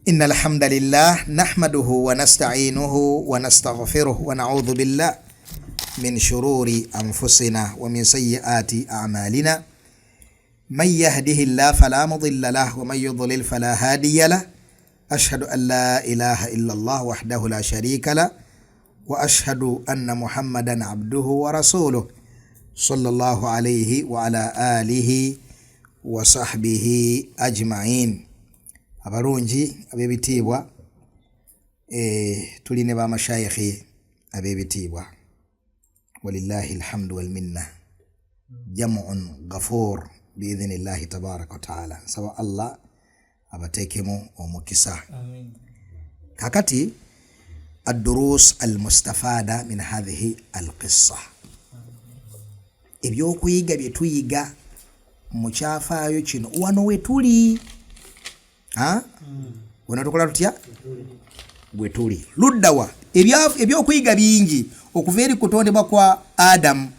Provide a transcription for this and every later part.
إن الحمد لله نحمده ونستعينه ونستغفره ونعوذ بالله من شرور أنفسنا ومن سيئات أعمالنا من يهده الله فلا مضل له ومن يضلل فلا هادي له أشهد أن لا إله إلا الله وحده لا شريك له وأشهد أن محمدا عبده ورسوله صلى الله عليه وعلى آله وصحبه أجمعين. Abarungi abebitibwa tuline ba mashayikhi abebitibwa walillahi alhamdu wal minna jam'un ghafur biidhnillahi tabaraka wa taala. Sawa Allah abatekemu omukisa. Amen. Kakati ad-durus al-mustafada min hadhihi al-qissa. Ibyo kuyiga byetuyiga mu kyafayo kino wano wetuli wano tukola tutya bwetuli luddawa ebyo kuyiga bingi okuva eri kutondebwa kwa Adam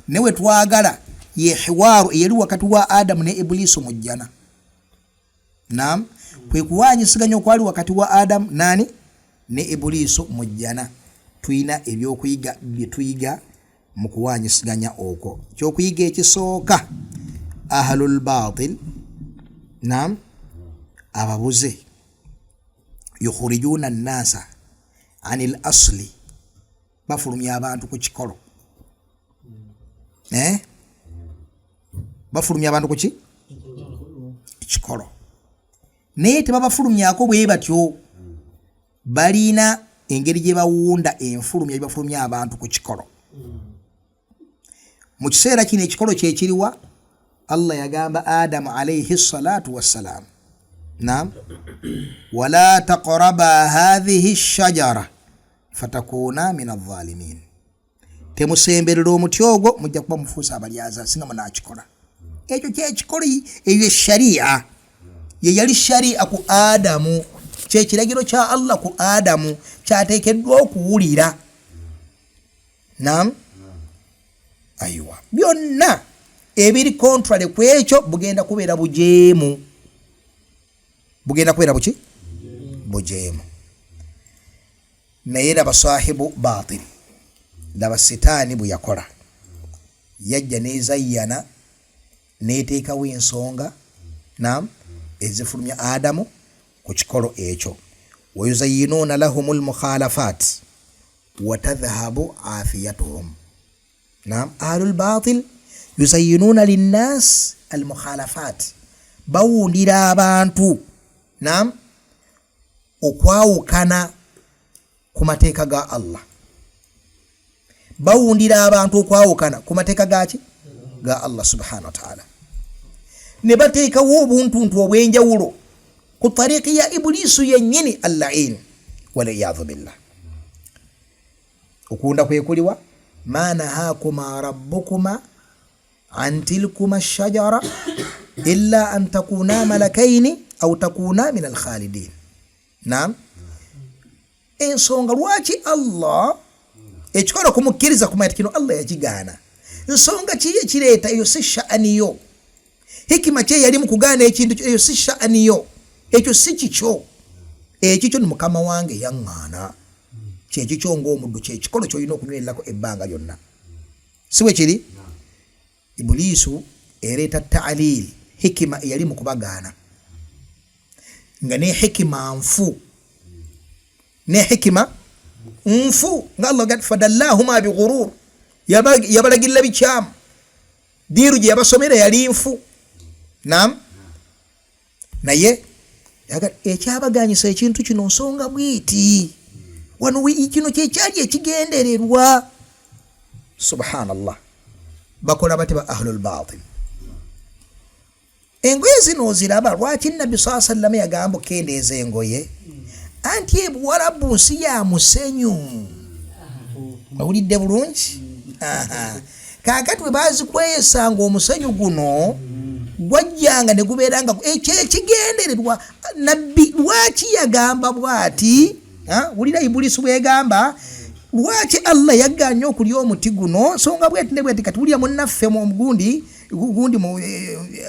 newe twagala ye hiwaru eyali wakati wa Adam ne Iblisu mujjana. Naam, kwe kuwanyisiganya okwali wakati wa Adam nani ne Iblisu mujjana. Tuina ebyo kuyiga byetuyiga mu kuwanyisiganya okwo. Kyo kuyiga ekisooka ahlul batil, naam, ababuze yukhrijuna an-nasa anil asli, bafulumya abantu ku kikolo. Bafulumya abantu ku kikolo. Naye tebabafulumyako bwe batyo, balina engeri gye bawunda enfulumya gye bafulumya abantu ku kikolo. Mu kiseera kino ekikolo kye kiriwa Allah yagamba Adam alayhi salatu wassalam, naam, wala taqraba hadhihi ash-shajara fatakuna min adh-dhalimin. Temusemberera omuti ogwo mujja kuba mufuusa abalyaza singa munakikola. Ekyo kyekikolo eyo sharia ye yali sharia ku Adamu, kyekiragiro kya Allah ku Adamu kyateekeddwa okuwulira. Naam, aywa byonna ebiri contrary kwekyo bugenda kubeera bujeemu. Bugenda kubeera buki bujeemu. Naye laba sahibu batil, laba sitaani bwe yakola, yajja nezayyana neteekawo ensonga, naam, ezifulumya Adamu ku kikolo ekyo. Wayuzayyinuna lahumul mukhalafat wa tadhhabu afiyatuhum. Naam, ahlul batil yuzayyinuna linnas al mukhalafat, bawundira abantu, naam, okwawukana ku mateeka ga Allah. Bawundira abantu okwawukana ku mateeka ga Allah subhanahu wa ta'ala. Ne bateekawo obuntuntu obwenjawulo ku tariqi ya Iblisu yennyini al-la'in waliyadhu billah. Okunda kwekuliwa ma nahakuma rabbukuma an tilkuma ash-shajara illa an takuna malakaini au takuna min al-khalidin. Naam, ensonga lwaki Allah ekikola kumukkiriza kumayita kino Allah yakigaana. Nsonga kiye kireeta eyo si sha'aniyo. Hikima kye yali mu kugaana ekintu eyo si sha'aniyo. Ekyo si kikyo. Ekyo ni mukama wange yaŋŋaana. Kyekikyo ng'omuddu kyekikolo ky'olina okunywererako ebbanga lyonna. Si bwe kiri? Iblisu ereeta ta'lil, hikima eyali mu kubagaana. Nga ne hikima nfu. Ne hikima nfu. Nga Allah gati fadallahuma bighurur. Yabalagirira bikyamu. Diiru gye yabasomera yali nfu. Naam. Naye ekyabaganyisa ekintu kino nsonga bwiti. Wano kino kyekyali ekigendererwa. Subhanallah. Bakola bateba ahlul batil. Engoye zino ziraba lwaki Nabbi sallallahu alayhi wa sallam yagamba kendeeza engoye anti ebuwalabu nsi ya musenyu. Mawulidde bulungi? Kaakati bwe bazikweyesanga omusenyu guno gwajjanga ne gubeeranga ekyekigendererwa. Nabbi lwaki yagamba bwati? Wulira Iblisu bwegamba lwaki Allah yaganya okulya omuti guno? Songa bweti ne bweti kati wulya munnaffe mu gundi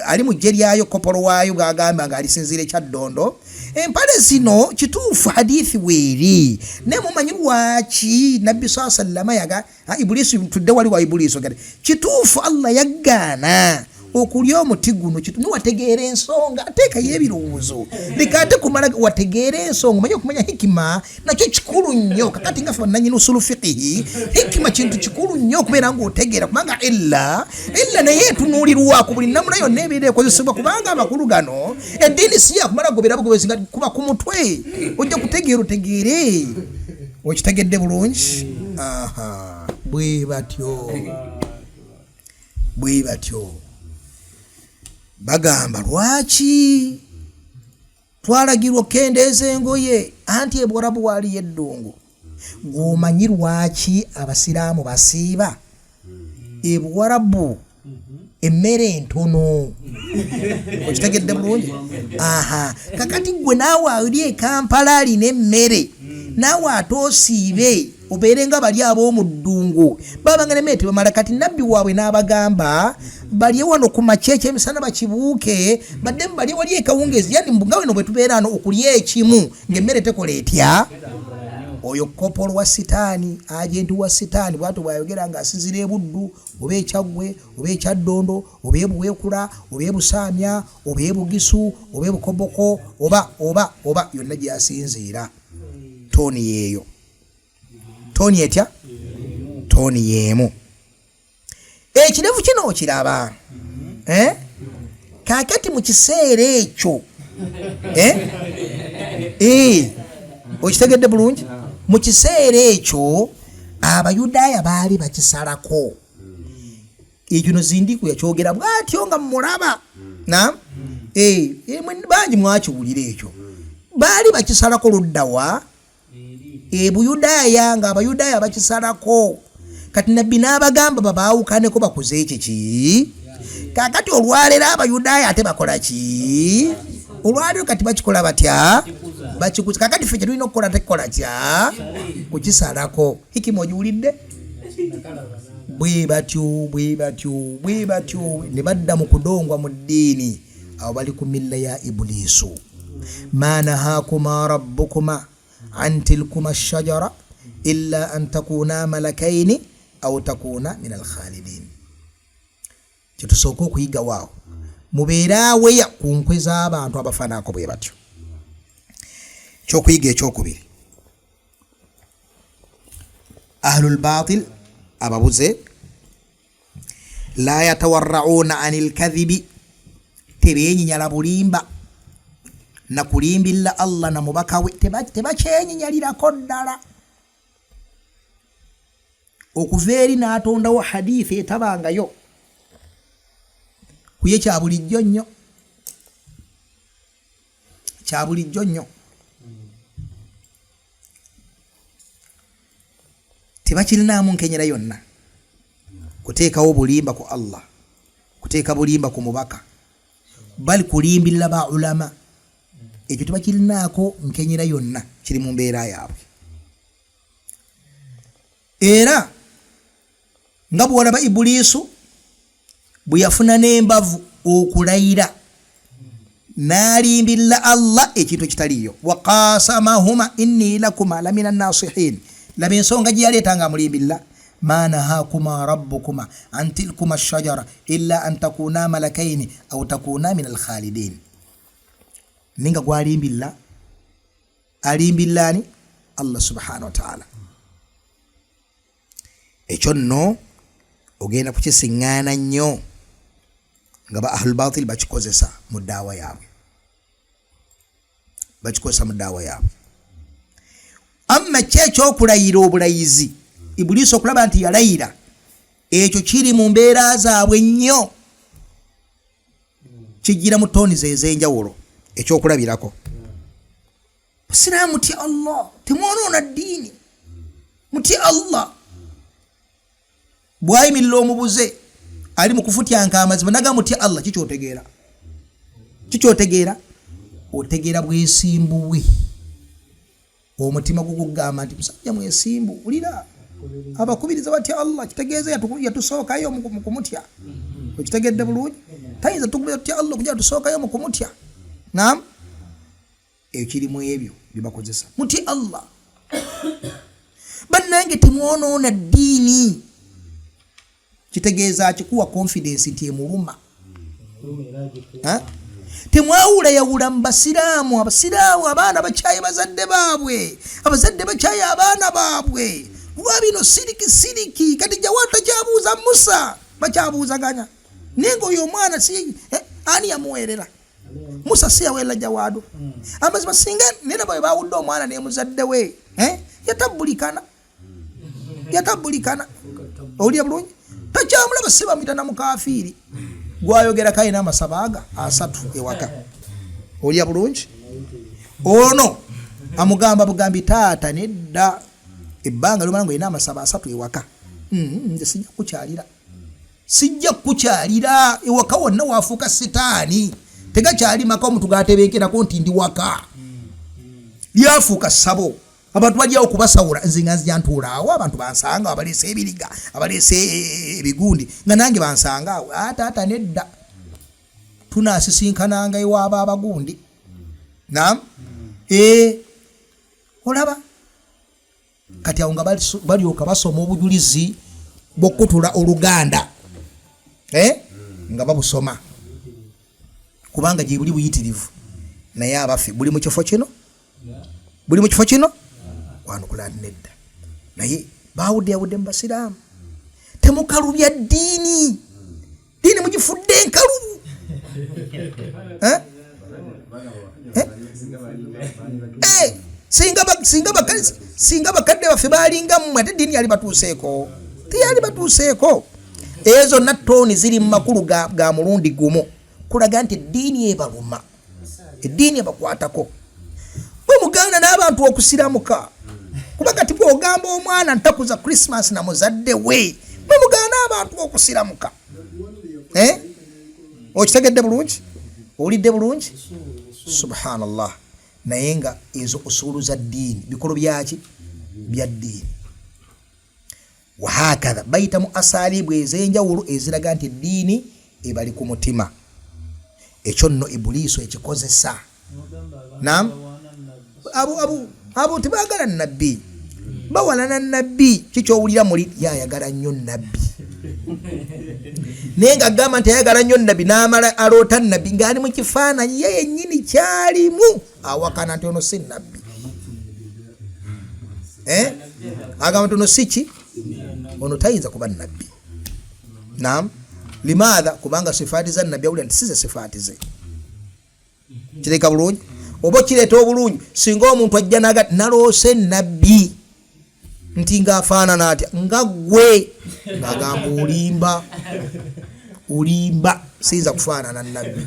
ali mu jje lyayo kopolo waayo gagamba nga alisinzira ekyaddondo empale zino kituufu hadithi weeri naye mumanyi lwaki nabbi sallama yaga Ibulisu tudde wali wa Ibulisu kati kituufu Allah yaggaana okulya omuti guno niwategeera ensonga ateekayo ebirowoozo leka ate kumala wategeera ensonga omanye okumanya hikima nakyo kikulu nnyo kakati nga ffe nanyini usulu fiqihi hikima kintu kikulu nnyo okubeera ng'otegeera kubanga illa naye etunuulirwako buli namuna yonna ebeera ekozesebwa kubanga amakulu gano eddiini si yakumala gobera bugobezi nga kuba ku mutwe ojja kutegeera otegeere okitegedde bulungi bwe batyo bagamba lwaki twalagirwa okendeeza engoye anti ebwarabu waaliyo eddungu ng'omanyi lwaki abasiraamu basiiba ebwarabu emmere entono okitegedde bulungi kakati gwe naawe ali e Kampala alina emmere naawe ate osiibe obeere nga bali ab'omu ddungu babanga nemmere tebamala kati nabbi waabwe n'abagamba balye wano ku makya ekyemisana bakibuuke baddemu balye wali ekawungeezi yani nga weno bwe tubeera ano okulya ekimu ng'emmere tekola etya oyo kopolo wa sitaani agenti wa sitaani bwatu bwayogera ng'asinzira e Buddu oba e Kyaggwe oba e Kyaddondo oba e Buweekula oba e Busaamya oba e Bugisu oba e Bukoboko oba yonna gy'asinziira tooni yeeyo tooni etya tooni yeemu ekirevu kino okiraba kakati mu kiseera ekyo okitegedde bulungi mu kiseera ekyo Abayudaaya baali bakisalako ekyo Zindiku yakyogera bw'atyo nga mumulaba bangi mwakiwulira ekyo baali bakisalako luddawa Buyudaaya nga Abayudaaya bakisalako kati nabbi n'abagamba babaawukaneko bakuze ekiki kakati olwaleero Abayudaaya ate bakola ki olwaleero kati bakikola batya bakikuza kakati ffe tulina okukola tekola kya kukisalako hikima ogiwulidde bwe batyo ne badda mu kudongwa mu ddiini abo bali ku milla ya Ibulisu ma nahakuma rabbukuma an tilkuma shajara illa an takuna malakaini aw takuna min alkhalidin kyetusooka okuyiga waawo mubeeraaweya ku nkwe z'abantu abafaanako bwe batyo kyokuyiga ekyokubiri ahlul batil ababuze la yatawarrauna anil kadhibi tebeenyinyala bulimba na kulimbilla Allah na mubaka we tebakyenyinyalirako ddala okuva eri n'atondawo hadithi etabangayo kuye kya bulijjo nnyo tebakirinaamu nkenyera yonna kuteekawo bulimba ku Allah kuteeka bulimba ku mubaka bali kulimbirira ba ulama ekyo tebakirinaako nkenyera yonna kiri mu mbeera yaabwe era nga bw'olaba Ibulisu bwe yafuna n'embavu okulayira n'alimbirira Allah ekintu ekitaliyo waqasamahuma inni lakuma lamina nasihin laba ensonga gye yaleetanga amulimbirira ma nahakuma rabbukuma an tilkuma shajara illa an takuna malakaini aw takuna min alkhalidin ninga gwalimbirira alimbirani Allah subhanahu wa ta'ala ekyo nno ogenda kukisiŋŋaana nnyo nga ba ahlul batil bakikozesa mu ddaawa yaabwe amma kyekyokulayira obulayizi Ibulisu okulaba nti yalayira ekyo kiri mu mbeera zaabwe nnyo kijjira mu tooni ez'enjawulo ekyokulabirako Basiraamu mutya Allah temwonoona ddiini mutya Allah bwayimirira omubuze ali mu kufutyanka amazima naga mutya Allah kikyotegeera otegeera bwesimbu bwe omutima gugugamba nti musajja mwesimbu ulira abakubiriza batya Allah kitegeeza yatusookayo mu kumutya okitegedde bulungi tayinza tukubira tutya Allah kujja tusookayo mu kumutya naam ekirimu ebyo bibakozesa muti Allah bannange temwonoona ddiini kitegeeza kikuwa confidence nti emuluma temwawula yawula mu basiraamu abaana bakyaye bazadde baabwe abazadde bakyaye abaana baabwe lwabino siriki kati jawata kyabuuza Musa bakyabuuzaganya nenga oyo omwana ani yamuweerera Musa si yaweerera Jawaadu amazima singa nera bwe bawudde omwana nemuzadde we yatabulikana olya bulungi takyamulaba si bamuyita na mukafiiri gwayogera kayina amasaba aga 3 ewaka olya bulungi ono amugamba bugambi taata nedda ebbanga lumala ngo ina amasaba 3 ewaka nze sijja kukyalira ewaka wonna wafuuka sitaani tegakyali maka omuntu gatebenkerako nti ndi waka lyafuuka ssabo abantu balyawo kubasawula nze nga nzijantuula awo abantu bansanga abaleese ebiriga abaleese ebigundi nga nange bansanga awo taata nedda tunasisinkananga ewaaba abagundi naam olaba kati awo nga balyoka basoma obujulizi bw'okutula oluganda nga babusoma kubanga gye buli buyitirivu naye abaffe buli mu kifo kino wanukula nedda naye bawudde mu basiraamu temukalubya ddiini mugifudde enkalubu singa bakadde baffe balinga mmwe ate ddiini yali batuuseeko teyali batuuseeko ezo nattooni ziri mu makulu ga mulundi gumu kulaga nti eddiini ebaluma eddiini ebakwatako bwe muganda n'abantu okusiramuka kuba kati bw'ogamba omwana ntakuza Christmas na muzadde we bwe muganda abantu okusiramuka okitegedde bulungi owulidde bulungi subhanallah naye nga ezo usulu za ddiini bikolo byaki bya ddiini wahakadha bayitamu asalibu ez'enjawulo eziraga nti eddiini ebali ku mutima ekyo nno ibuliiso ekikozesa naam abo tebagala nabbi bawalana nabbi kikyowulira muli yayagala nnyo nabbi naye nga agamba nti ayagala nnyo nabbi n'amala aloota nabbi ng'ali mu kifaananyi ye yennyini kyalimu awakana nti ono si nabbi agamba nti ono si ki ono tayinza kuba nabbi naam limaadha kubanga sifaati za nabbi awulira nti size sifaati ze kireka bulungi oba kireeta obulungi singa omuntu ajja naloose nabbi nti ngaafaanana atya nga gwe ngagamba olimba siyinza kufaanana nabbi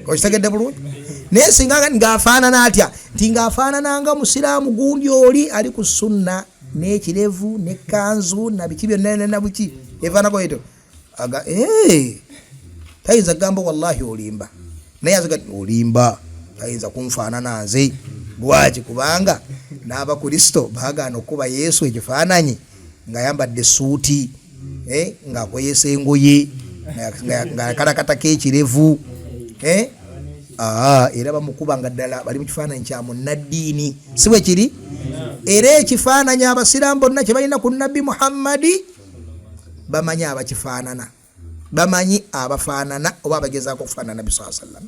okitegedde bulungi naye singa ngaafaanana atya nti ngaafaanana nga musiraamu gundi oli ali ku sunna n'ekirevu n'ekkanzu nabiki byonna nabuki efaanako eto tayinza kugamba wallahi olimba naye azaga olimba tayinza kunfaanana nze lwaki kubanga n'abakristo baagaana okuba Yesu ekifaananyi ng'ayambadde suuti ng'akoyesa engoye ng'akalakata k'ekirevu era bamukuba nga ddala bali mu kifaananyi kya munnaddiini si bwe kiri era ekifaananyi abasiraamu bonna kye balina ku nabbi Muhammadi bamanyi abakifaanana bamanyi abafaanana oba abagezaako okufaanana nabbi sallallahu alaihi wasallam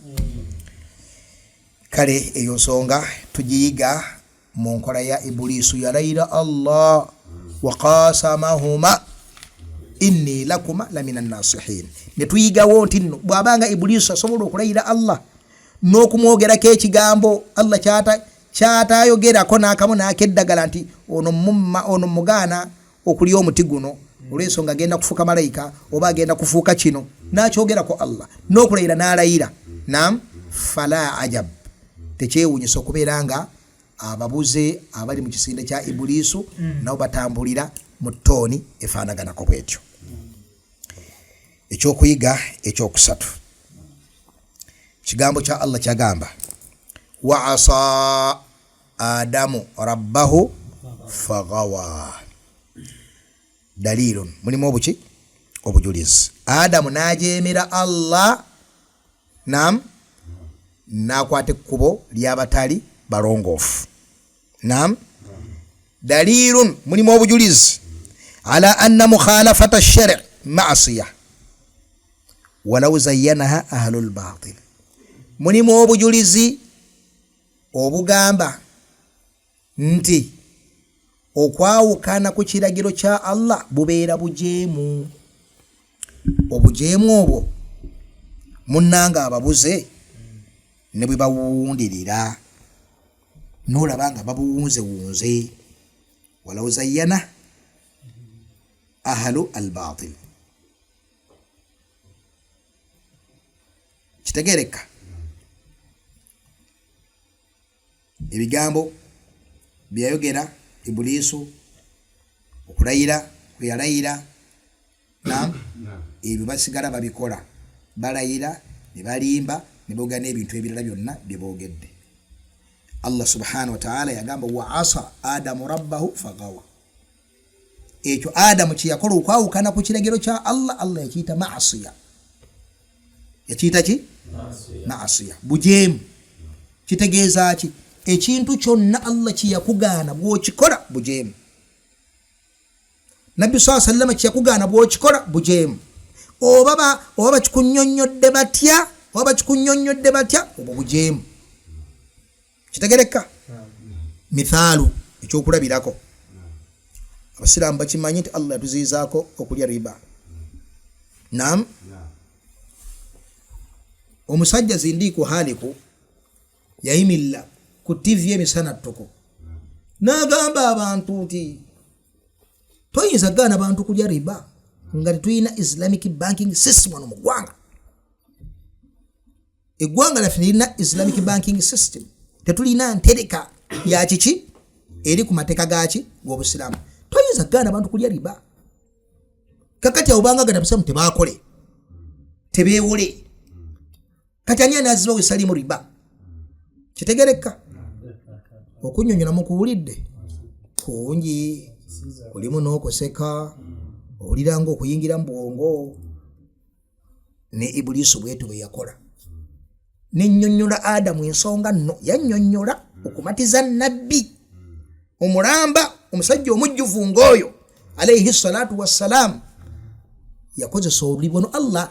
kale eyo nsonga tugiyiga mu nkola ya ibuliisu yalayira Allah wa qasamahuma inni lakuma lamina nasihin ne tuyigawo nti nno bw'abanga ibuliisu asobola okulayira Allah n'okumwogerako ekigambo Allah kyatayogerako n'akamu n'akeddagala nti ono mugaana okulya omuti guno olw'ensonga agenda kufuuka malayika oba agenda kufuuka kino n'akyogerako Allah n'okulayira n'alayira naam fala ajab tekyewuunyisa okubeera nga ababuze abali mu kisinde kya ibuliisu nabo batambulira mu ttooni efaanaganako bwetyo ekyokuyiga ekyokusatu kigambo kya Allah kyagamba wa asa adamu rabbahu fagawa dalilun mulimu obuki obujulizi adamu najemera Allah nam nakwata ekkubo lyabatali balongoofu. Naam, dalilun, mulimu obujulizi ala anna mukhalafata ash-shari' ma'siyah walau zayyanaha ahlul batil. Mulimu obujulizi obugamba nti okwawukana ku kiragiro kya Allah bubeera bujeemu. Obujeemu obwo munnanga ababuze ne bwe bawundirira n'olaba nga babuwunzewunze. Walau zayyana ahlu al-batil. Kitegereka ebigambo byayogera Ibulisu okulayira kwe yalayira. Naam, ebyo basigala babikola, balayira ne balimba ne boogera n'ebintu ebirala byonna bye boogedde. Allah subhanahu wa ta'ala yagamba wa asa adamu rabbahu fagawa. Ekyo Adamu kye yakola okwawukana ku kiragiro kya Allah, Allah yakiyita ma'asiya. Yakiyita ki? Ma'asiya, bujeemu. Kitegeeza ki? Ekintu kyonna Allah kye yakugaana bw'okikola bujeemu. Nabbi sallallahu alayhi wa sallam kye yakugaana bw'okikola bujeemu. Oba bakikunnyonnyodde batya, oba bakikunnyonnyodde batya, obwo bujeemu. Kitegereka? Mithaalu, ekyokulabirako. Abasiraamu bakimanyi nti Allah yatuziizaako okulya riba. Naam, omusajja zindiku haliku yayimilla ku TV emisana ttoko n'agamba abantu nti toyinza gaana abantu kulya riba nga tetulina Islamic banking system wano mu ggwanga. Eggwanga lyaffe lirina Islamic banking system, tetulina ntereka ya kiki eri ku mateeka gaki g'Obusiraamu. Toyinza gaana abantu kulya riba. Kakati abo banga gana Abasiraamu tebaakole, tebeewole, kati ani anaziba we salimu riba? Kitegereka? Okunnyonnyola mukuwulidde kungi, olimu n'okoseka, owulira ng'okuyingira mu bwongo. Ne Ibulisu bwetu bwe yakola, n'ennyonnyola Adamu ensonga nno, yannyonnyola okumatiza nabbi omulamba, omusajja omujjuvu ng'oyo alayhi salatu wassalaam. Yakozesa oluli bwono Allah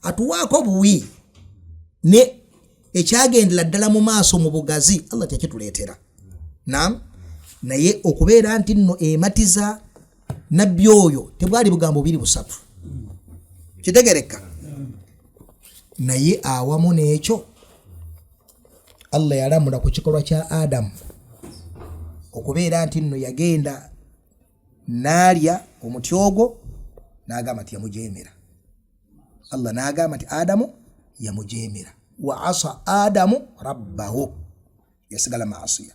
atuwaako buwi ne ekyagendera ddala mu maaso mu bugazi Allah tekituleetera. Naam, naye okubeera nti nno ematiza nabbi oyo tebwali bugambo biri busatu. Kitegereka? Naye awamu n'ekyo Allah yalamula ku kikolwa kya Adamu okubeera nti nno yagenda n'alya omuti ogwo n'agamba nti yamujeemera. Allah n'agamba nti Adamu yamujeemera. Wa asa Adamu rabbahu, yasigala maasiya.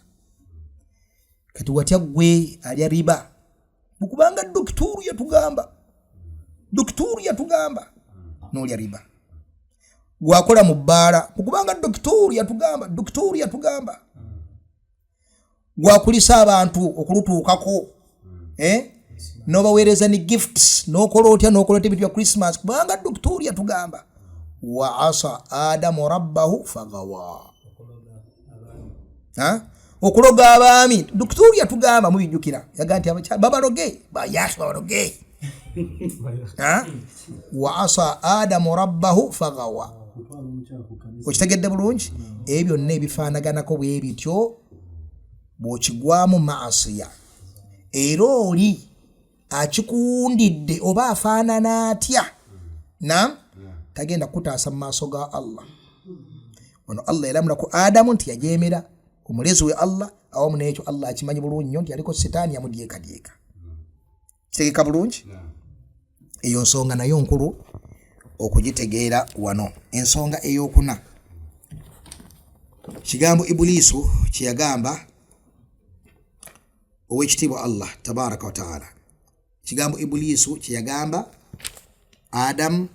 Kati watya gwe alya riba? Bukubanga dokituru yatugamba n'olya riba. Gwakola mu bbaala, bukubanga dokituru yatugamba. Gwakulisa abantu okulutuukako, n'obaweereza ni gifts, n'okola otya ebintu bya Christmas, kubanga dokituru yatugamba. Wa asa Adamu rabbahu fagawa. Okuloga abaami, dokituru yatugamba, mubijjukira, yagamba nti abakyala babaloge, babaloge. Wa asa Adamu rabbahu fagawa. Okitegedde bulungi? Ebyo byonna ebifaanaganako bwe bityo bw'okigwamu maasiya, era oli akikuwundidde oba afaanana atya, naam, tagenda kutaasa mu maaso ga Allah. Ono Allah yalamula ku Adamu nti yajeemera omulezi we Allah, awamu n'ekyo Allah akimanyi bulungi nnyo nti yaliko setaani yamudyekadyeka. Kitegeka bulungi? Eyo nsonga nayo nkulu okugitegeera wano. Ensonga ey'okuna, kigambo Ibulisu kye yagamba ow'ekitiibwa Allah tabaraka wa taala. Kigambo Ibulisu kye yagamba Adamu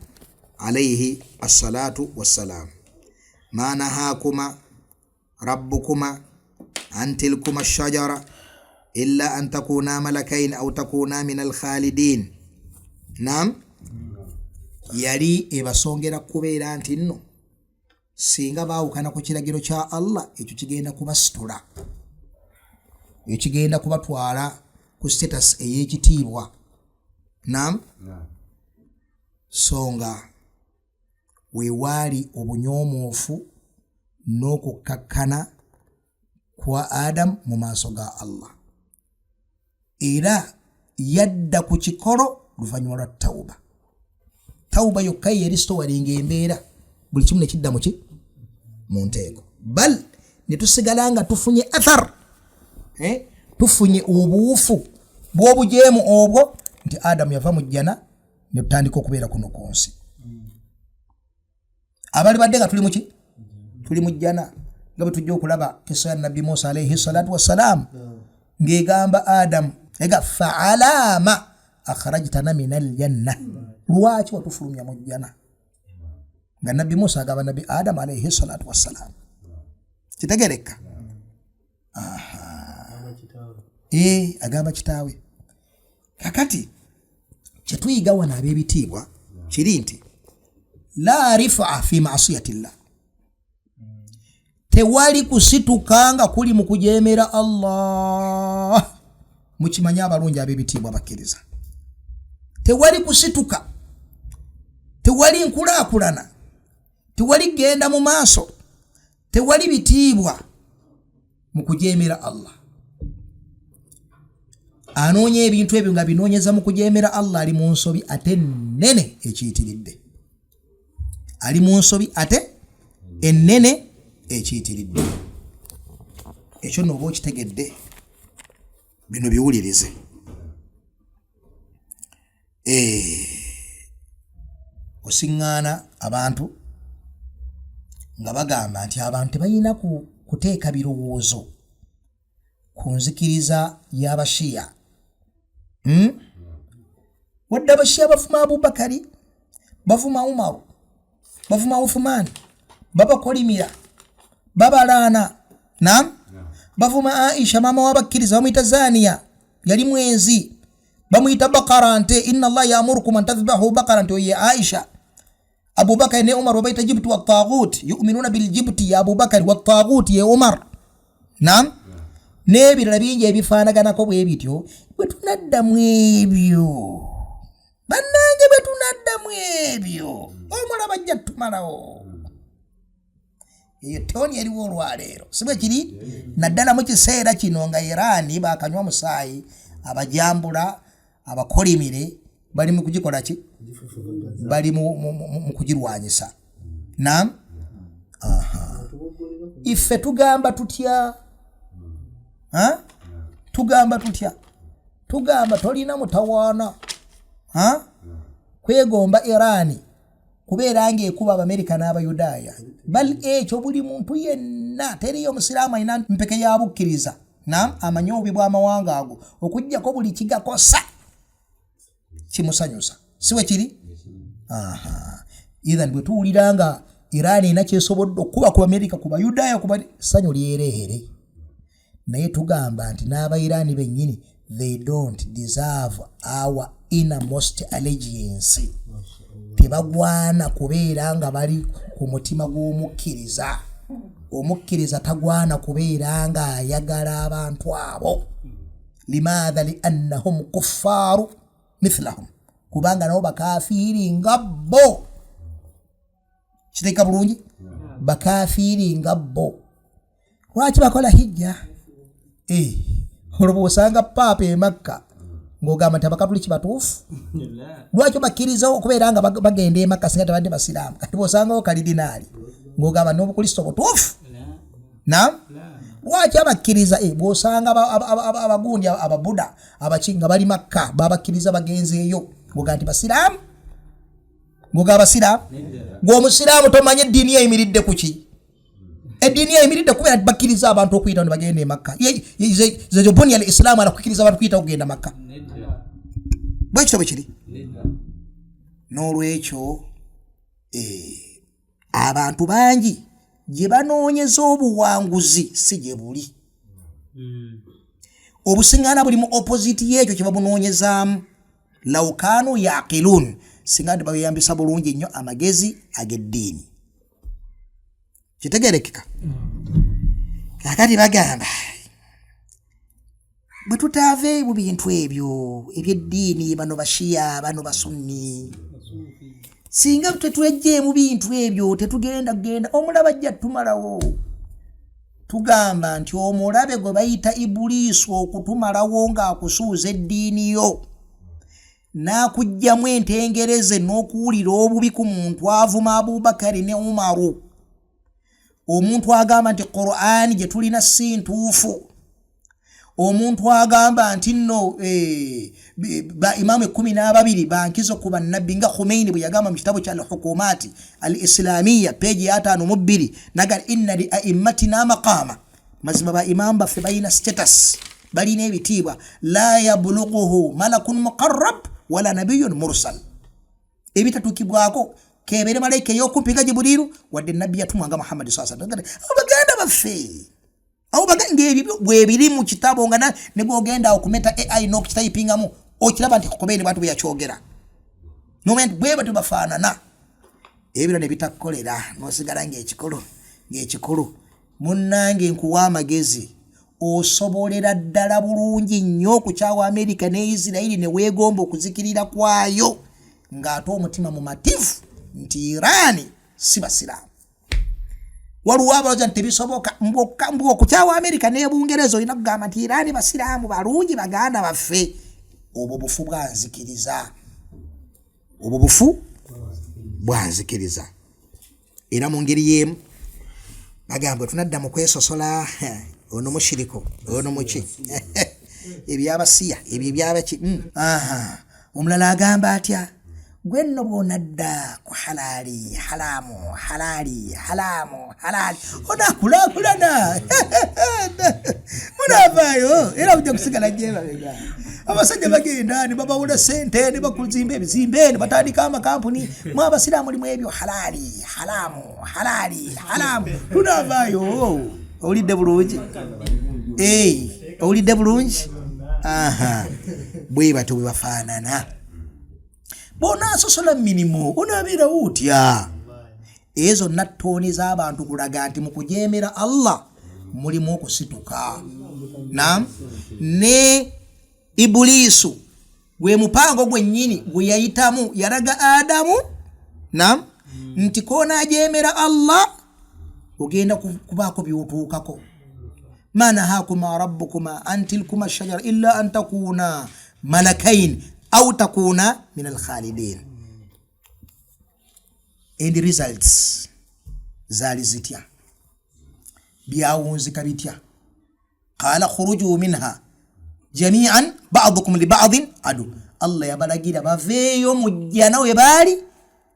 alayhi assalatu wassalaam, ma nahakuma rabbukuma an tilkuma shajara illa an takuna malakain aw takuna min alkhalidin. Naam, yali ebasongera kubeera nti nno singa baawukana ku kiragiro kya Allah ekyo kigenda kubasitula, ekigenda kubatwala ku status ey'ekitiibwa. Naam, songa weewaali obunyomoofu n'okukkakkana kwa Adamu mu maaso ga Allah, era yadda ku kikolo luvannyuma lwa tawuba. Tawuba yokka yeri stowalinga embeera, buli kimu ne kidda mu nteeko. Bal ne tusigala nga tufunye athar, tufunye obuufu bw'obujeemu obwo nti Adamu yava mu jjana ne tutandika okubeera kuno ku nsi. Abali badde nga tuli mu jjana, nga bwe tujja okulaba kisa ya Nabbi Musa alayhi salatu wassalaam ng'egamba Adamu ega fa'alama akhrajtana min aljanna, lwaki watufulumya mu jjana? Nga Nabbi Musa agamba Nabbi Adamu alayhi salatu wassalaam. Kitegereka? Agamba kitaawe. Kakati kyetuyiga wano ab'ebitiibwa kiri nti la rifa fi ma'siyatillah, tewali kusitukanga kuli mu kujeemera Allah. Mukimanya abalungi ab'ebitiibwa bakkiriza, tewali kusituka, tewali nkulaakulana, tewali genda mu maaso, tewali bitiibwa mu kujeemera Allah. Anoonya ebintu ebyo nga binoonyeza mu kujeemera Allah ali mu nsobi ate nnene ekiyitiridde, ali mu nsobi ate ennene ekiyitiridde. Ekyo n'oba okitegedde, bino biwulirize. Osiŋŋaana abantu nga bagamba nti abantu tebalina kuteeka birowoozo ku nzikiriza y'Abashiya. Wadde Abashiya bavuma Abubakari, bavuma Umaru, bavuma Uthman, babakolimira, babalaana. Naam, bavuma Aisha maama w'abakkiriza, bamuyita Zaniya, yali mwenzi, bamuyita Bakara nte inna Allah ya'murukum an tadhbahu Bakara nte ye Aisha. Abubakar ne Umar babayita jibtu wa taghut, yu'minuna bil jibti ya Abubakar wa taghut ye Umar. Naam, n'ebirala bingi ebifaanaganako bwe bityo. Bwe tunaddamu ebyo, bannange, bwe tunaddamu ebyo omulaba ajja tumalawo. Eyo toni eriwo olwaleero, si bwe kiri? Naddala mu kiseera kino nga Irani bakanywa musaayi, abajambula, abakolimire bali mu kugikola ki? Bali mu kugirwanyisa. Naam, ife tugamba tutya? Tugamba tutya? Tugamba tolina mutawaana kwegomba Irani kubeera ng'ekuba Abamerika n'Abayudaaya. Bal ekyo buli muntu yenna, teriyo Musiraamu alina mpeke ya bukkiriza. Naam, amanyi obubi bw'amawanga ago okuggyako buli kigakosa kimusanyusa, si bwe kiri? Ithan bwe tuwulira nga Irani erina kyesobodde okuba ku Amerika, ku Bayudaaya, ku ssanyu lyereere. Naye tugamba nti n'Abairani bennyini they don't deserve our innermost allegiance. Tebagwana kubeera nga bali ku mutima gw'omukkiriza. Omukkiriza tagwana kubeera nga ayagala abantu abo. Limaadha liannahum kuffaaru mithlahum, kubanga nabo bakafiiri nga bo. Kiteeka bulungi? Bakafiiri nga bo. Lwaki bakola hijja? Olwo osanga Paapa e Makka ng'ogamba nti Abakatuliki batuufu. Lwaki bakkiriza okubeera nga bagenda e Makka singa tebadde Basiraamu? Kati bw'osangawo kalidinaali ng'ogamba n'Obukristito butuufu. Naam, lwaki abakkiriza bw'osanga abagundi Ababuda Abakinga bali Makka babakkiriza bagenzeeyo ng'ogamba nti Basiraamu? Ng'ogamba Basiraamu? Ng'Omusiraamu tomanyi eddiini eyimiridde ku ki? Eddiini eyimiridde kubeera bakkiriza abantu okuyita ne bagenda e Makka. Ze bunya al-Islaamu alakukkiriza abantu kuyita okugenda Makka. Bwekityo bwe kiri. N'olwekyo abantu bangi gye banoonyeza obuwanguzi si gye buli. Obusiŋŋaana buli mu opposite y'ekyo kye babunoonyezaamu. Lawkaanu yaqiluun, singa beeyambisa bulungi nnyo amagezi ag'eddiini. kitegerekeka kakati bagamba bwe tutave mu bintu ebyo ebyeddiini bano bashiya bano basunni singa tetwejje mu bintu ebyo tetugenda omulaba ajja tumalawo tugamba nti omulabe gwe bayita Ibuliisu okutumalawo ng'akusuuza eddiini yo n'akugjamu entengereze n'okuwulira obubi ku muntu avuma Abubakari ne Umaru omuntu agamba nti Qur'ani gye tulina si ntuufu omuntu agamba nti nno ba imamu 12 bankizo ku bannabbi nga Khomeini bwe yagamba mu kitabo kya al-Hukumati al-Islamiyya peji ya 52 nagal inna li a'immatina maqama mazima ba imam baffe balina status balina ebitiibwa la yablughuhu malakun muqarrab wala nabiyyun mursal ebitatukibwako kebere malaika y'okumpiga Jibrilu wadde nabbi yatumwanga Muhammad sallallahu alaihi wasallam abaganda baffe abo baganda ebyo bwe biri mu kitabo nga ne bwogenda okumeta AI n'okitayipingamu okiraba nti Khomeini bantu bwe yakyogera nomenti bwe batu bafaanana ebiro ne bitakolera n'osigala ng'ekikulu munnange nkuwa amagezi osobolera ddala bulungi nnyo okukyawa Amerika ne Isirairi ne weegomba okuzikirira kwayo ng'ate omutima mumativu nti Irani si basiraamu waliwo abalowooza nti tebisoboka mbwo okukyawa Amerika ne Bungereza olina kugamba nti Irani basiraamu balungi baganda baffe obwo bufu bwanzikiriza era mu ngeri y'emu bagamba tunadda mu kwesosola ono mushiriko ono muki ebyabasiya ebyo byabaki omulala agamba atya gwe nno bw'onadda ku halali halamu onakulakulana munavaayo era ujja kusigala gyebabega abasajja bagenda ne babawula sente ne bakuzimba ebizimbe ne batandika amakampuni mu abasiraamu limu ebyo halamu tunavaayo owulidde bulungi owulidde bulungi bwe bato bwe bafaanana bona sosola minimo onabeera utya ezo natoni z'abantu kulaga nti mu kujeemera Allah mulimu okusituka ne Ibuliisu gwe mupango gwennyini gwe yayitamu yalaga Adamu nti koonaajeemera Allah ogenda kubaako by'otuukako ma nahakuma rabbukuma an tilkuma shajara illa an takuna malakain au takuna min al-khalidin and results zali zitya byawunzika bitya qala khuruju minha jami'an ba'dukum li ba'din adu Allah yabalagira baveyo mujjana we bali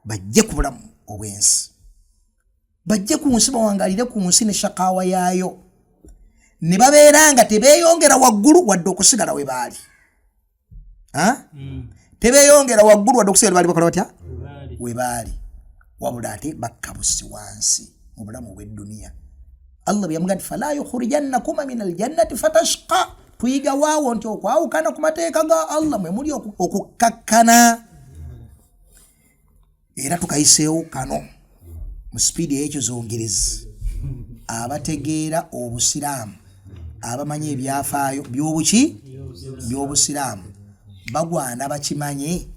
bajje ku bulamu obwensi bajje ku nsi bawangalire ku nsi ne shakawa yaayo ne babeeranga tebeyongera waggulu wadde okusigala we bali tebeyongera waggulu wadde okusigala bali bakola batya we bali wabula ate bakkabusi wansi mu bulamu bw'edduniya Allah byamuga nti fala yukhrijannakuma min aljannati fatashqa tuyiga waawo nti okwawukana ku mateeka ga Allah mwe muli okukkakkana era tukayiseewo kano mu sipiidi y'ekyo zongerezi abategeera obusiraamu abamanyi ebyafaayo by'obusiraamu bagwana bakimanye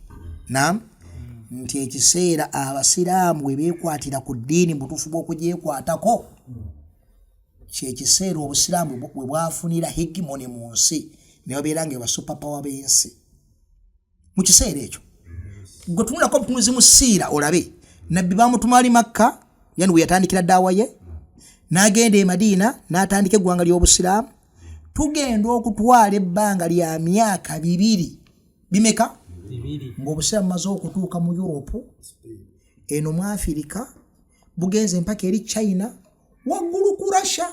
nti ekiseera abasiraamu bwe beekwatira ku ddiini butuufu bw'okugyekwatako kyekiseera obusiraamu bwe bwafunira hegimoni mu nsi ne babeera nga basupapawa b'ensi mu kiseera ekyo gwe tunulako obutunuzi mu siira olabe nabbi bamutuma ali Makka yani we yatandikira daawa ye n'agenda e Madiina n'atandika eggwanga ly'obusiraamu tugenda okutwala ebbanga lya myaka 2 bimeka ng'obusiraamu maze okutuuka mu Europe eno mu Afirika bugenze mpaka eri China waggulu ku Russia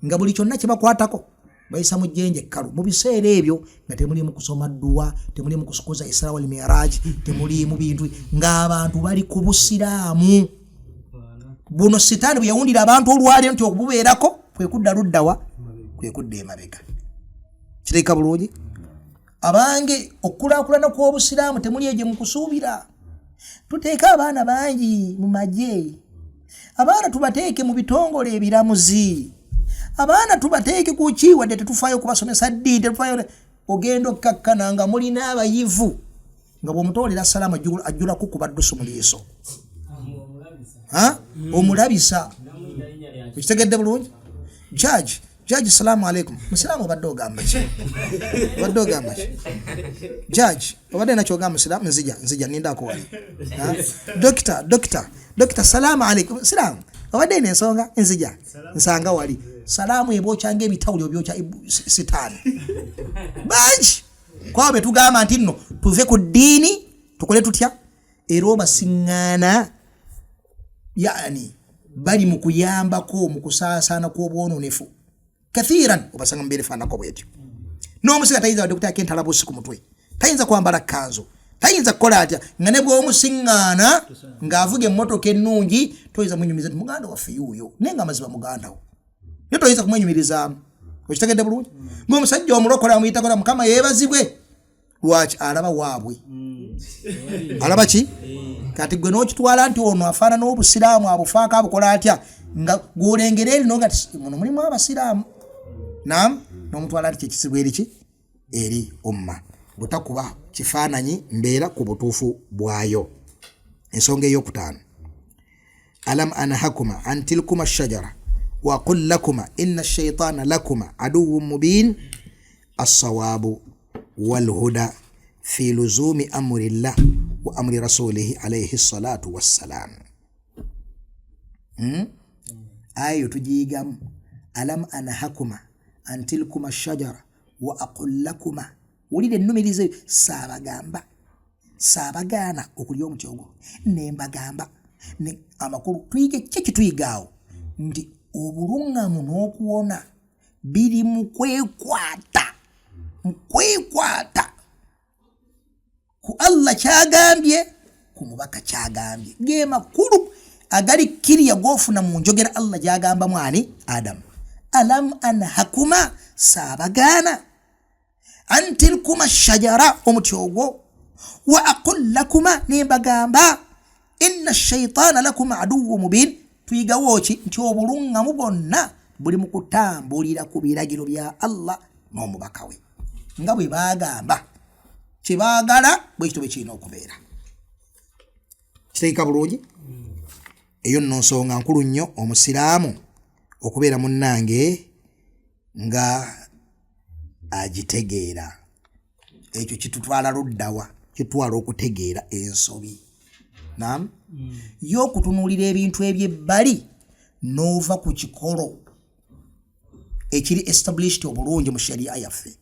nga buli kyonna kye bakwatako bayisa mu jjenje kkalu mu biseera ebyo nga temuli mu kusoma dduwa temuli mu kusukuza Isra wal Miraj temuli mu bintu ng'abantu bali ku busiraamu buno sitaani bwe yawundira abantu olwali nti okububeerako kwe kudda luddawa kwe kudda emabega kireka bulungi abange okulaakulana kw'obusiraamu temuli egye mu kusuubira tuteeka abaana bangi mu magye, abaana tubateeke mu bitongole ebiramuzi, abaana tubateeke ku ki wadde tetufaayo kubasomesa ddiini, tetufaayo ogenda okkakkana nga mulina abayivu nga bw'omutoolera salaamu ajjula kukuba ddusu mu liiso. Omulabisa. Ekitegedde bulungi? Judge salaamu alaikum. Musiraamu obadde ogamba ki? Obadde ogamba ki? Judge obadde nakyogamba musiraamu? Nzija nindaako wali. Dokita salaamu alaikum. Musiraamu obadde n'ensonga? Nzija nsanga wali. Salaamu ebookya ng'ebitawuli obyokya sitaani. Bangi kwabo be tugamba nti nno tuve ku ddiini tukole tutya? Era obasiŋŋaana yani bali mu kuyambako mu kusaasaana kw'obwononefu kathiran obasanga mu beefaanako bwetyo. N'omusika tayinza wadde okutaako entalabuusi ku mutwe, tayinza kwambala kanzu, tayinza kukola atya nga ne bw'omusiŋŋaana ng'avuga emmotoka ennungi toyinza munyumiriza nti muganda waffe yuuyo naye nga amaziba muganda wo, naye toyinza kumwenyumirizaamu. Okitegedde bulungi? Ng'omusajja omulokole amuyitakola Mukama yeebazibwe. Lwaki? Alaba waabwe. Alaba ki? Kati gwe n'okitwala nti ono afaanana n'obusiraamu abufaako abukola atya nga gw'olengera eri no nga muno mulimu abasiraamu. Naam, n'omutwala nti kyekisibwa eri ki? Eri umma. Butakuba kifaananyi mbeera ku butuufu bwayo. Ensonga ey'okutaano. Alam anahakuma an tilkuma shajara wa qul lakuma inna ash-shaytana lakuma aduwwun mubin as-sawabu wal huda fi luzumi amrillah wa amri rasulihi alayhi salatu wassalam. Ayo tujigamu. Alam anahakuma an tilkuma shajara wa aqul lakuma. Ulide nnumirize saabagaana okulya omuti ogwo nembagamba ne amakulu tuyige kiki tuyigaawo nti obulungamu n'okuwona biri mu kwekwata ku Allah kyagambye, ku mubaka kyagambye. Ge makulu agali kiriya gofuna mu njogera Allah gyagamba mwani Adam. Alam anhakuma saabagaana an tilkuma shajara omuti ogwo wa aqul lakuma nembagamba inna ash-shaytana lakuma aduwwun mubin. Tuyigawo ki nti obulungamu bwonna buli mu kutambulira ku biragiro bya Allah n'omubaka we nga bwe baagamba kye baagala bwe kityo bwe kirina okubeera. Kiteeka bulungi? Eyo nno nsonga nkulu nnyo omusiraamu okubeera munnange nga agitegeera. Ekyo kitutwala luddawa? Kitwala okutegeera ensobi. Naam, y'okutunuulira ebintu eby'ebbali n'ova ku kikolo ekiri established obulungi mu sharia yaffe.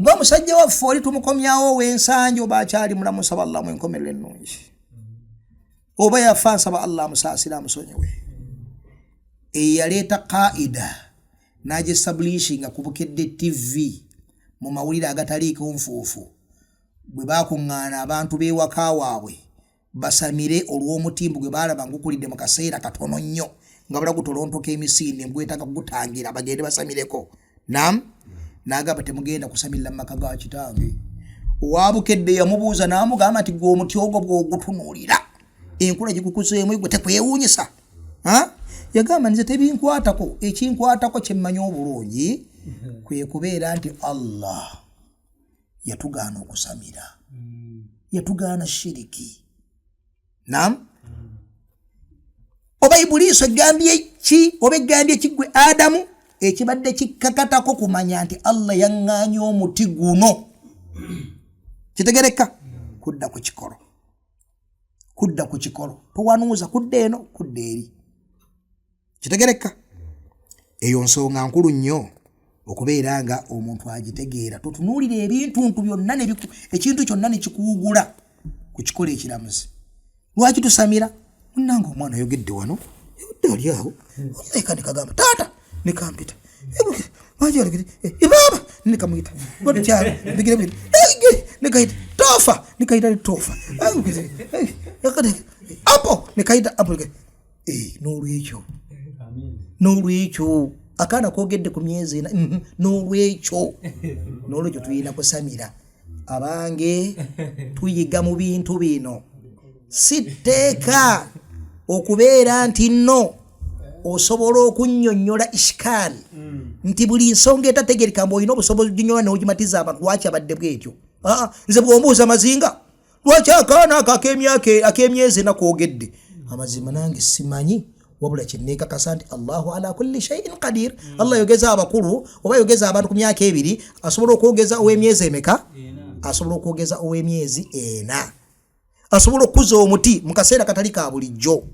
Ng'omusajja waffe oli tumukomyawo ow'ensanja oba akyali mulamu, nsaba Allah mu enkomerero ennungi, oba yafa nsaba Allah amusaasire amusonyiwe. Eyaleeta qaida n'agyestablishinga ku Bukedde TV mu mawulire agataliiko nfuufu, bwe baakuŋŋaana abantu b'ewaka waabwe basamire olw'omutimbu gwe baalaba ngukulidde mu kaseera katono nnyo nga bala gutolontoka emisinde ngwetaaga kugutangira bagende basamireko. Naam, n'agamba temugenda kusamirira mu maka ga kitange. Owa Bukedde yamubuuza n'amugamba nti gwe omuti ogwo bw'ogutunuulira enkula gikukuseemu gwe tekwewuunyisa? Yagamba nze tebinkwatako, ekinkwatako kye mmanyi obulungi kwe kubeera nti Allah yatugaana okusamira, yatugaana shiriki. Naam, oba Ibuliiso egambye ki oba egambye ki gwe Adamu ekibadde kikkakatako kumanya nti Allah yaŋŋaanye omuti guno? Kitegereka? Kudda ku kikolo, kudda ku kikolo, towanuuza kudda eno kudda eri. Kitegereka? Eyo nsonga nkulu nnyo okubeera nga omuntu agitegeera. Totunuulira ebintuntu byonna ekintu kyonna ne kikuwugula ku kikola ekiramuzi. Lwaki tusamira? Munnange omwana ayogedde wano ali awo oleka nekagamba taata nekampita baba nekamwita bigire nekaita tofa nekaita tofa apo nekaita apo. N'olwekyo akaana koogedde ku myezi ena, n'olwekyo tulina kusamira. Abange tuyiga mu bintu bino sitteeka okubeera nti nno osobola okunnyonnyola ishkaali nti buli nsonga etategereka mbu olina obusobozi ginyola n'ogimatiza abantu lwaki abadde bwetyo. Nze bw'ombuuza amazinga lwaki akaana ako ak'emyezi nakwogedde amazima nange simanyi, wabula kyenneekakasa nti Allahu ala kulli shay'in qadir. Allah yogeza abakulu oba yogeza abantu ku myaka 2 asobola okwogeza ow'emyezi emeka? Asobola okwogeza ow'emyezi 4. Asobola okukuza omuti mu kaseera katali ka bulijjo.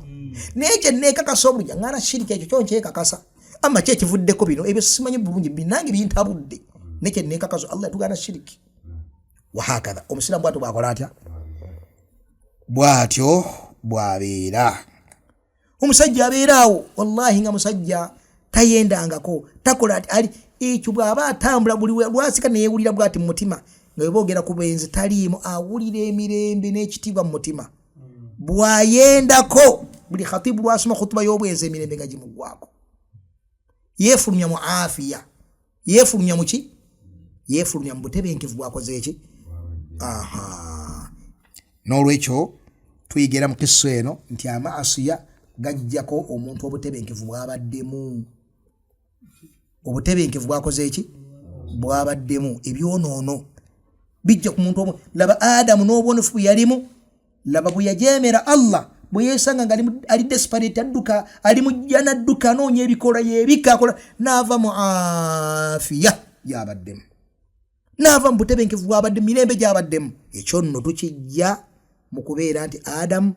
Naye kyenneekakasa obulungi ngana shiriki ekyo kyonkyekakasa ama kyekivuddeko bino ebyo simanyi bulungi binange bintabudde. Ne kyenneekakasa Allah yatugana shiriki wahakadha. Omusiraamu bwatyo bwakola atya? Bwatyo bwabeera. Omusajja abeeraawo wallahi nga musajja tayendangako takola ati ali ekyo bw'aba atambula buli lwasika neyeewulira bw'ati mu mutima nga bwe boogera ku benzi taliimu awulira emirembe n'ekitiibwa mu mutima. Bw'ayendako buli khatibu lwasoma khutuba y'obwenzi emirembe nga gimuggwako. Yeefulumya mu afiya, yeefulumya mu ki? Yeefulumya mu butebenkevu bwakoze eki? N'olwekyo tuyigira mu kisso eno nti amaasiya gajjako omuntu obutebenkevu bwabaddemu. Obutebenkevu bwakoze eki? Bwabaddemu. Ebyonoono bijja ku muntu omu. Laba Adamu n'obwonofu bwe yalimu, laba bwe yajeemera Allah, bwe yeesanga nga ali desperate adduka, ali mu jjana adduka anoonya ebikola yeebika akola, n'ava mu afiya gy'abaddemu. N'ava mu butebenkevu bwabaddemu, mirembe gy'abaddemu. Ekyo nno tukijja mu kubeera nti Adamu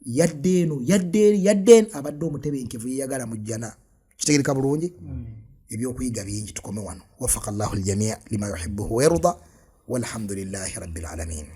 yadde eno yadde abadde omutebenkevu yeyagala mu jjana. Kitegereka bulungi? Ebyokuyiga bingi tukome wano. Waffaqa Allahu al-jamii' lima yuhibbuhu wa yarda walhamdulillahi rabbil alamin.